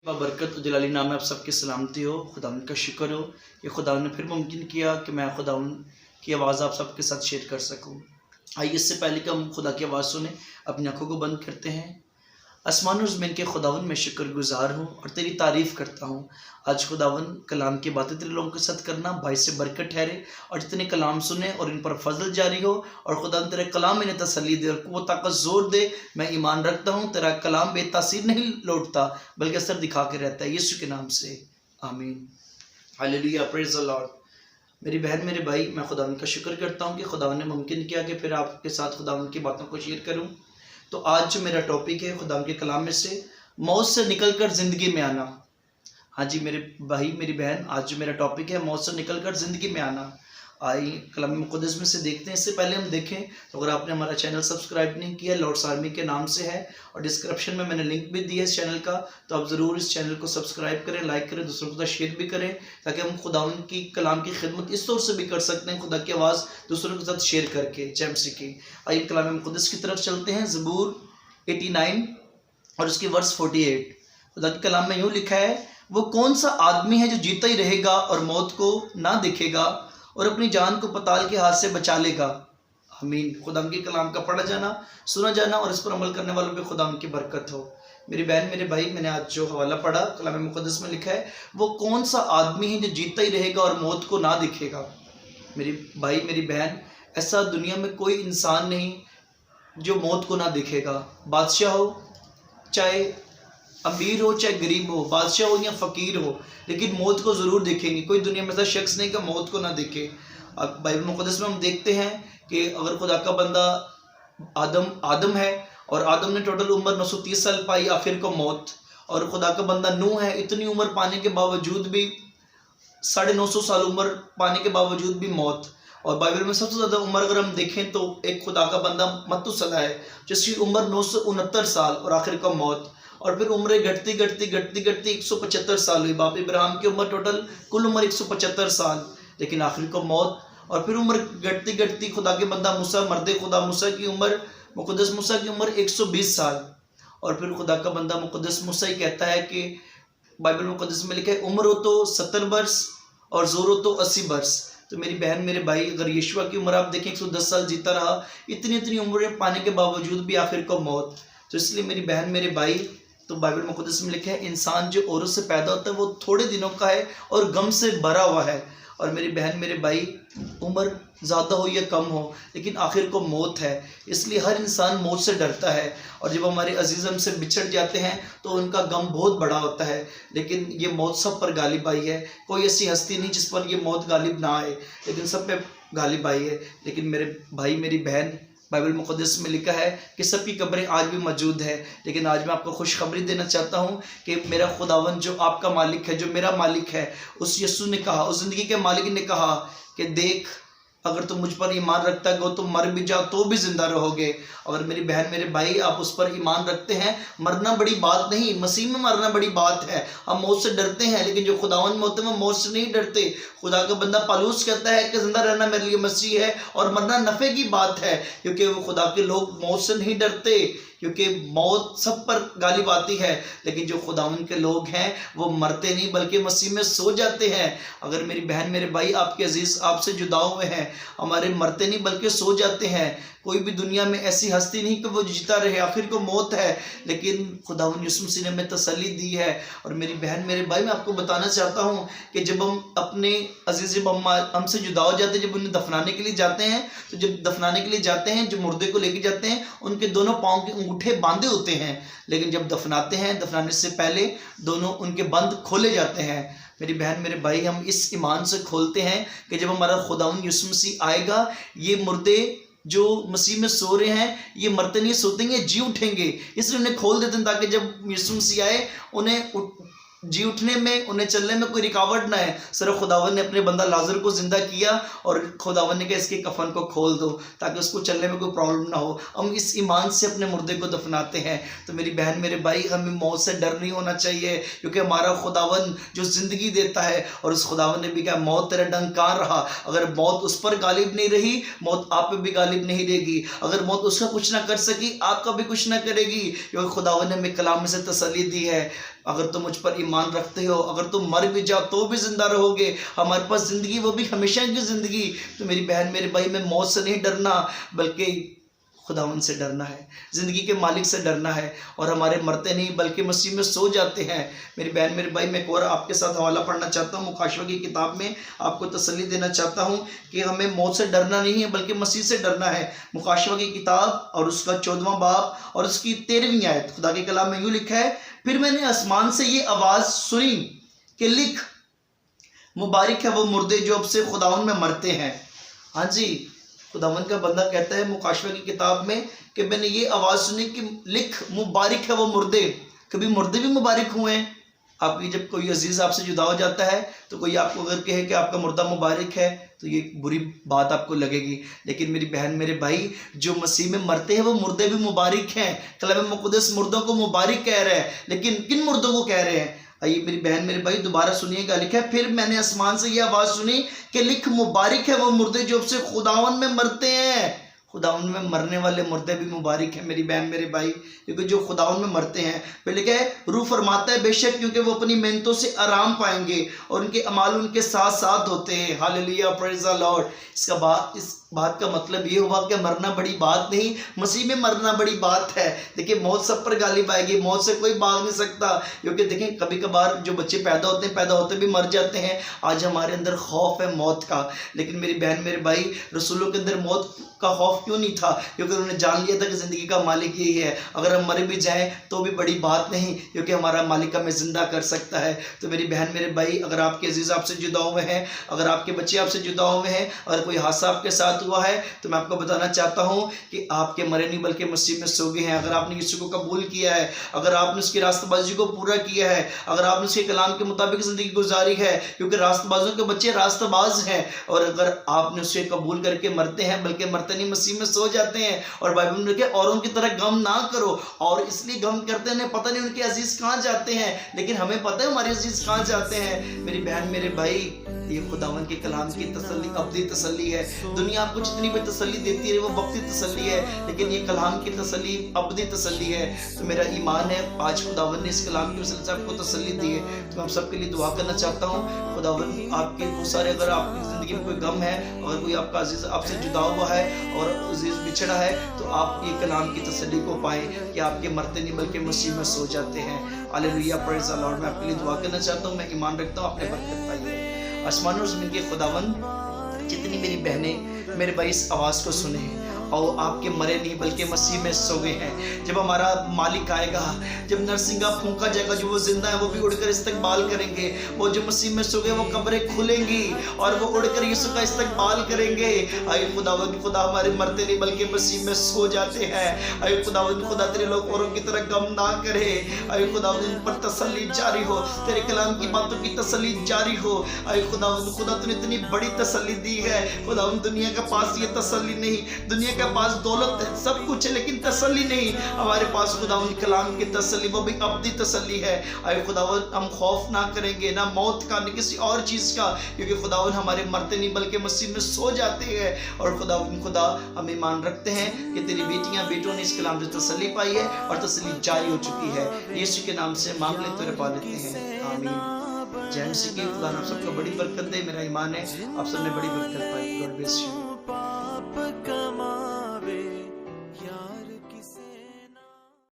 बरकत जलाली नाम में आप सबकी सलामती हो। खुदावंद का शुक्र हो कि खुदावंद ने फिर मुमकिन किया कि मैं खुदावंद की आवाज़ आप सबके साथ शेयर कर सकूं। आइए इससे पहले कि हम खुदा की आवाज़ सुने अपनी आंखों को बंद करते हैं। आसमान और ज़मीन के खुदावंद मैं शुक्रगुजार हूँ और तेरी तारीफ़ करता हूँ। आज खुदावंद कलाम की बातें तेरे लोगों के साथ करना भाई से बरकत ठहरे और जितने कलाम सुने और इन पर फजल जारी हो और खुदावंद तेरे कलाम इन्हें तसल्ली दे और वो ताकत जोर दे। मैं ईमान रखता हूँ तेरा कलाम बेतासीर नहीं लौटता बल्कि असर दिखा के रहता है। यीशु के नाम से आमीन। Hallelujah, praise the Lord. मेरी बहन मेरे भाई, मैं खुदावंद का शुक्र करता हूँ कि खुदावंद ने मुमकिन किया कि फिर आपके साथ खुदावंद की बातों को शेयर करूँ। तो आज जो मेरा टॉपिक है खुदावंद के कलाम में से मौत से निकलकर ज़िंदगी में आना। हाँ जी मेरे भाई मेरी बहन, आज जो मेरा टॉपिक है मौत से निकलकर ज़िंदगी में आना। आई कलाम मुक़द्दस में से देखते हैं। इससे पहले हम देखें तो अगर आपने हमारा चैनल सब्सक्राइब नहीं किया, लॉर्ड्स आर्मी के नाम से है और डिस्क्रिप्शन में मैंने लिंक भी दिया है इस चैनल का, तो आप ज़रूर इस चैनल को सब्सक्राइब करें, लाइक करें, दूसरों को शेयर भी करें ताकि हम खुदावंद की कलाम की खिदमत इस तौर से भी कर सकते हैं, खुदा की आवाज़ दूसरों के साथ शेयर करके जैम सीखी। आइए कलाम मुक़द्दस की तरफ चलते हैं। ज़बूर 89 और उसकी वर्स 48। खुदा के कलाम में यूँ लिखा है, वो कौन सा आदमी है जो जीता ही रहेगा और मौत को ना देखेगा और अपनी जान को पताल के हाथ से बचा लेगा। आमीन। खुदा के कलाम का पढ़ा जाना, सुना जाना और इस पर अमल करने वालों पे खुदा की बरकत हो। मेरी बहन मेरे भाई, मैंने आज जो हवाला पढ़ा कलाम मुक़द्दस में लिखा है, वो कौन सा आदमी है जो जीता ही रहेगा और मौत को ना देखेगा। मेरी भाई मेरी बहन, ऐसा दुनिया में कोई इंसान नहीं जो मौत को ना देखेगा। बादशाह हो, चाहे अमीर हो, चाहे गरीब हो, बादशाह हो या फ़कीर हो, लेकिन मौत को ज़रूर देखेंगे। कोई दुनिया में ऐसा शख्स नहीं कि मौत को ना देखे। अब बाइबल मुक़द्दस में हम देखते हैं कि अगर खुदा का बंदा आदम है और आदम ने टोटल उम्र 930 साल पाई, आखिर को मौत। और खुदा का बंदा नूह है, इतनी उम्र पाने के बावजूद भी 950 साल उम्र पाने के बावजूद भी मौत। और बाइबल में सबसे ज़्यादा उम्र अगर हम देखें तो एक खुदा का बंदा मतुसला है जिसकी उम्र 969 साल और आखिर का मौत। और फिर उम्रें घटती घटती घटती घटती 175 साल हुई। बाप इब्राहिम की उम्र टोटल कुल उम्र 175 साल, लेकिन आखिर को मौत। और फिर उम्र घटती घटती खुदा के बंदा मूसा, मर्द खुदा मूसा की उम्र, मुक़द्दस मूसा की उम्र 120 साल। और फिर खुदा का बंदा मुक़द्दस मूसा ही कहता है कि बाइबल मुक़द्दस में लिखा है, उम्र हो तो 70 वर्ष और जोर हो तो 80 वर्ष। तो मेरी बहन मेरे भाई, अगर यीशुआ की उम्र आप देखें 110 साल जीता रहा, इतनी उम्रें पाने के बावजूद भी आखिर को मौत। तो इसलिए मेरी बहन मेरे भाई, तो बाइबल मुक़द्दस में लिखा है, इंसान जो औरत से पैदा होता है वो थोड़े दिनों का है और गम से भरा हुआ है। और मेरी बहन मेरे भाई, उम्र ज़्यादा हो या कम हो, लेकिन आखिर को मौत है। इसलिए हर इंसान मौत से डरता है। और जब हमारे अजीज़ हमसे बिछड़ जाते हैं तो उनका गम बहुत बड़ा होता है, लेकिन ये मौत सब पर गालिब आई है। कोई ऐसी हस्ती नहीं जिस पर ये मौत गालिब ना आए, लेकिन सब पे गालिब आई है। लेकिन मेरे भाई मेरी बहन, बाइबल मुक़द्दस में लिखा है कि सबकी कब्रें आज भी मौजूद है। लेकिन आज मैं आपको खुशखबरी देना चाहता हूँ कि मेरा खुदावन जो आपका मालिक है, जो मेरा मालिक है, उस यीशु ने कहा, उस ज़िंदगी के मालिक ने कहा कि देख, अगर तुम मुझ पर ईमान रखता हो, तुम मर भी जाओ तो भी जिंदा रहोगे। अगर मेरी बहन मेरे भाई आप उस पर ईमान रखते हैं, मरना बड़ी बात नहीं, मसीह में मरना बड़ी बात है। हम मौत से डरते हैं, लेकिन जो खुदावन में होते हैं वो मौत से नहीं डरते। खुदा का बंदा पौलुस कहता है कि जिंदा रहना मेरे लिए मसीह है और मरना नफ़े की बात है, क्योंकि वो खुदा के लोग मौत से नहीं डरते, क्योंकि मौत सब पर गालिब आती है। लेकिन जो खुदावन के लोग हैं वो मरते नहीं बल्कि मसीह में सो जाते हैं। अगर मेरी बहन मेरे भाई आपके अजीज़ आपसे जुदा हुए हैं, हमारे मरते नहीं बल्कि सो जाते हैं। कोई भी दुनिया में ऐसी हस्ती नहीं कि वो जीता रहे, आखिर को मौत है, लेकिन खुदावन यीशु मसीह ने हमें तसल्ली दी है। और मेरी बहन मेरे भाई, मैं आपको बताना चाहता हूँ कि जब हम अपने अजीज़ हमसे जुदा हो जाते हैं, जब उन्हें दफनाने के लिए जाते हैं, तो जब दफनाने के लिए जाते हैं, जो मुर्दे को लेके जाते हैं, उनके दोनों पाँव के अंगूठे बांधे होते हैं, लेकिन जब दफनाते हैं, दफनाने से पहले दोनों उनके बंद खोले जाते हैं। मेरी बहन मेरे भाई, हम इस ईमान से खोलते हैं कि जब हमारा खुदावन यीशु मसीह आएगा, ये मुर्दे जो मसीह में सो रहे हैं ये मरते नहीं सोतेंगे, जी उठेंगे। इसलिए उन्हें खोल देते हैं ताकि जब यीशु मसीह आए उन्हें जी उठने में, उन्हें चलने में कोई रुकावट ना है। सिर्फ खुदावन ने अपने बंदा लाजर को जिंदा किया और खुदावन ने कहा इसके कफन को खोल दो ताकि उसको चलने में कोई प्रॉब्लम ना हो। हम इस ईमान से अपने मुर्दे को दफनाते हैं। तो मेरी बहन मेरे भाई, हमें मौत से डर नहीं होना चाहिए, क्योंकि हमारा खुदावन जो ज़िंदगी देता है, और उस खुदावन ने भी कहा मौत तेरा डंक कहाँ रहा। अगर मौत उस पर गालिब नहीं रही, मौत आप पे भी गालिब नहीं रहेगी। अगर मौत उसका कुछ ना कर सकी, आपका भी कुछ ना करेगी, क्योंकि खुदावन ने हमें कलाम से तसल्ली दी है। अगर तुम मुझ पर ईमान रखते हो, अगर तुम मर भी जाओ तो भी जिंदा रहोगे, हमारे पास ज़िंदगी वो भी हमेशा की ज़िंदगी। तो मेरी बहन मेरे भाई, मैं मौत से नहीं डरना बल्कि खुदावन से डरना है, ज़िंदगी के मालिक से डरना है। और हमारे मरते नहीं बल्कि मसीह में सो जाते हैं। मेरी बहन मेरे भाई, मैं एक और आपके साथ हवाला पढ़ना चाहता हूँ मुकाशवा की किताब में, आपको तसल्ली देना चाहता हूँ कि हमें मौत से डरना नहीं है बल्कि मसीह से डरना है। मुकाशवा की किताब और उसका 14वां बाब और उसकी 13वीं आयत, खुदा के कलाम में यूँ लिखा है, फिर मैंने आसमान से ये आवाज़ सुनी कि लिख, मुबारक है वो मुर्दे जो अब से खुदावन में मरते हैं। हाँ जी, खुदावन का बंदा कहता है मुकाशवा की किताब में कि मैंने ये आवाज़ सुनी कि लिख, मुबारक है वो मुर्दे। कभी मुर्दे भी मुबारक हुए हैं? आपकी जब कोई अजीज़ आपसे जुदा हो जाता है तो कोई आपको अगर कहे कि आपका मुर्दा मुबारक है तो ये बुरी बात आपको लगेगी। लेकिन मेरी बहन मेरे भाई, जो मसीह में मरते हैं वो मुर्दे भी मुबारक हैं। कलाम मुक़द्दस मुर्दों को मुबारक कह रहा है, लेकिन किन मुर्दों को कह रहे हैं? आइए मेरी बहन मेरे भाई दोबारा सुनिएगा। लिखा है, फिर मैंने आसमान से ये आवाज़ सुनी कि लिख, मुबारक है वो मुर्दे जो अब से खुदावन में मरते हैं। खुदावन में मरने वाले मुर्दे भी मुबारक हैं मेरी बहन मेरे भाई, क्योंकि जो खुदावन में मरते हैं। फिर लिखा है, रूह फरमाता है बेशक, क्योंकि वो अपनी मेहनतों से आराम पाएंगे और उनके अमाल उनके साथ साथ होते हैं। Hallelujah, praise the Lord. इस बात का मतलब ये हुआ कि मरना बड़ी बात नहीं, मसीह में मरना बड़ी बात है। देखिए, मौत सब पर गालिब आएगी, मौत से कोई भाग नहीं सकता। क्योंकि देखें, कभी कभार जो बच्चे पैदा होते हैं, पैदा होते भी मर जाते हैं। आज हमारे अंदर खौफ है मौत का, लेकिन मेरी बहन मेरे भाई, रसूलों के अंदर मौत का खौफ क्यों नहीं था? क्योंकि उन्होंने जान लिया था कि ज़िंदगी का मालिक यही है। अगर हम मर भी जाएं तो भी बड़ी बात नहीं, क्योंकि हमारा मालिक हमें ज़िंदा कर सकता है। तो मेरी बहन मेरे भाई, अगर आपके अजीज़ आपसे जुदा हुए हैं, अगर आपके बच्चे आपसे जुदा हुए हैं, अगर कोई हादसा आपके साथ हुआ है, तो मैं आपको बताना चाहता हूँ कि आपके मरे नहीं बल्कि मसीह में सो गए हैं। अगर आपने यीशु को कबूल किया है, अगर आपने उसकी रास्तबाजी को पूरा किया है, अगर आपने उसके कलाम के मुताबिक ज़िंदगी गुजारी है, क्योंकि रास्तबाजों के बच्चे रास्तबाज हैं। और अगर आपने उसे कबूल करके मरते हैं, बल्कि मरते नहीं मसीह में सो जाते हैं। और बाइबल में लिखा है, औरों की तरह गम ना करो। और इसलिए गम करते हैं, पता नहीं उनके अजीज़ कहाँ जाते हैं, लेकिन हमें पता है हमारे अजीज़ कहाँ जाते हैं। मेरी बहन मेरे भाई, ये खुदावन के कलाम की तसल्ली अब्दी तसल्ली है। दुनिया आपको जितनी भी तसल्ली देती है वो वक्ती तसल्ली है, लेकिन ये कलाम की तसल्ली अब्दी तसल्ली है। तो मेरा ईमान है आज खुदावन ने इस कलाम की वजह से आपको तसल्ली दी है। तो मैं सबके लिए दुआ करना चाहता हूँ, खुदावन आपके बहुत सारे, अगर आपकी ज़िंदगी में कोई गम है, अगर कोई आपका अजीज़ आपसे जुदा हुआ है और अजीज़ बिछड़ा है, तो आप ये कलाम की तसल्ली को पाएँ कि आपके मरते नहीं बल्कि मसीह में सो जाते हैं। Hallelujah, praise the Lord. मैं आपके लिए दुआ करना चाहता हूँ, मैं ईमान रखता हूँ, अपने बरकत पाइए। आसमान और ज़मीन के खुदावन, जितनी मेरी बहनें मेरे भाई इस आवाज़ को सुने हैं और आपके मरे नहीं बल्कि मसीह में सो गए हैं, जब हमारा मालिक आएगा, जब नरसिंगा फूंका जाएगा, जो वो जिंदा है वो भी उड़कर इस्तकबाल करेंगे। वो जो मसीह में सो गए वो कब्रें खुलेंगी और वो उड़कर यीशु का इस्तकबाल करेंगे। आए खुदावंद खुदा, हमारे मरते नहीं बल्कि मसीह में सो जाते हैं। आए खुदावंद खुदा, तेरे लोग औरों की तरह गम ना करे। आए खुदावंद पर तसल्ली जारी हो, तेरे कलाम की बातों की तसल्ली जारी हो। आए खुदावंद खुदा, तूने इतनी बड़ी तसल्ली दी है। खुदावंद दुनिया के पास ये तसल्ली नहीं, दुनिया के पास दौलत है, सब कुछ है, लेकिन तसल्ली नहीं। हमारे पास खुदावंद कलाम की तसल्ली, वो भी अब्दी तसल्ली है। आए खुदावंद, हम खौफ ना करेंगे, ना मौत का, न किसी और चीज़ का, क्योंकि खुदावंद हमारे मरते नहीं बल्कि मसीह में सो जाते हैं। और खुदावंद खुदा, हम ईमान रखते हैं कि तेरी बेटियां बेटों ने इस कलाम से तसल्ली पाई है और तसल्ली जारी हो चुकी है। यीशु के नाम से मांग लेते हुए पा लेते हैं, आमीन। जय मसीह की। खुदा आप सबको बड़ी बरकत दे। मेरा ईमान है आप सबने बड़ी बरकत पाई। God bless you.